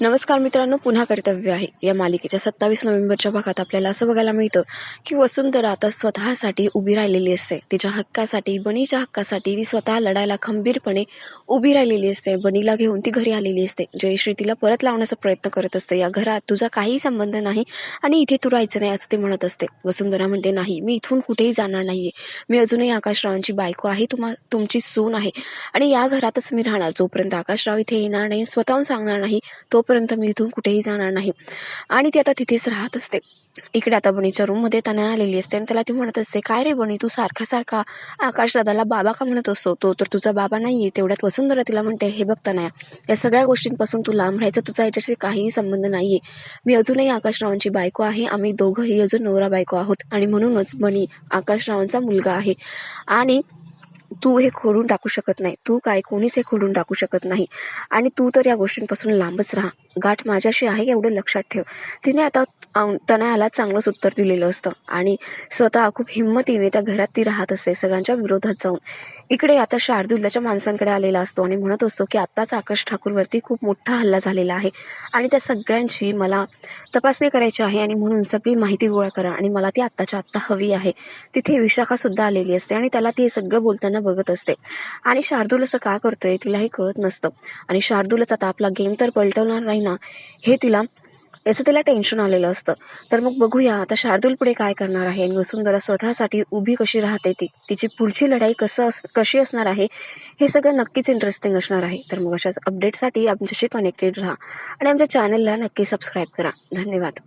नमस्कार मित्रांनो, पुन्हा कर्तव्य आहे या मालिकेच्या 27 नोव्हेंबरच्या भागात आपल्याला असं बघायला मिळतं की वसुंधरा आता स्वतःसाठी उभी राहिलेली असते. तिच्या हक्कासाठी, बनीच्या हक्कासाठी ती स्वतः लढायला खंबीरपणे उभी राहिलेली असते. बनीला घेऊन ती घरी आलेली असते. जयश्री तिला परत लावण्याचा प्रयत्न करत असते. या घरात तुझा काही संबंध नाही आणि इथे तू राहायचं नाही असं ते म्हणत असते. वसुंधरा म्हणते, नाही, मी इथून कुठेही जाणार नाहीये. मी अजूनही आकाशरावांची बायको आहे, तुमची सून आहे आणि या घरातच मी राहणार. जोपर्यंत आकाशराव इथे येणार नाही, स्वतःहून सांगणार नाही, तोपर्यंत मी इथून कुठेही जाणार नाही. आणि ती आता तिथेच राहत असते. इकडे आता बनीच्या रूममध्ये तनया आलेली असते आणि त्याला ती म्हणत असते, काय रे बनी, तू सारखा सारखा आकाश दादाला बाबा का म्हणत असतो? तो तर तुझा बाबा नाहीये. तेवढ्यात वसुंधरा तिला म्हणते, हे बघ तनया, या सगळ्या गोष्टींपासून तू लांब राहायचं. तुझा याच्याशी काहीही संबंध नाहीये. मी अजूनही आकाशरावांची बायको आहे. आम्ही दोघंही अजून नवरा बायको आहोत आणि म्हणूनच बनी आकाशरावांचा मुलगा आहे आणि तू हे खोडून टाकू शकत नाही. तू काय, कोणीच हे खोडून टाकू शकत नाही आणि तू तर या गोष्टींपासून लांबच राहा. गाठ माझ्याशी आहे एवढं लक्षात ठेव. तिने आता तनयाला चांगलंच उत्तर दिलेलं असतं आणि स्वतः खूप हिंमतीने त्या घरात ती राहत असते, सगळ्यांच्या विरोधात जाऊन. इकडे आता शार्दूल त्याच्या माणसांकडे आलेला असतो आणि म्हणत असतो की आत्ताच आकाश ठाकूरवरती खूप मोठा हल्ला झालेला आहे आणि त्या सगळ्यांची मला तपासणी करायची आहे आणि म्हणून सगळी माहिती गोळा करा आणि मला ती आत्ताच्या आत्ता हवी आहे. तिथे विशाखा सुद्धा आलेली असते आणि त्याला ती सगळं बोलताना बघत असते आणि शार्दूल असं का करतोय तिलाही कळत नसतं आणि शार्दूलच आता आपला गेम तर पलटवणार नाही ना, हे तिला टेन्शन आलेलं असतं. तर मग बघूया आता शार्दूल पुढे काय करणार आहे आणि वसुंधरा स्वतःसाठी उभी कशी राहते, तिची पुढची लढाई कशी असणार आहे, हे सगळं नक्कीच इंटरेस्टिंग असणार आहे. तर मग अशाच अपडेटसाठी आमच्याशी कनेक्टेड राहा आणि आमच्या चॅनलला नक्की सबस्क्राईब करा. धन्यवाद.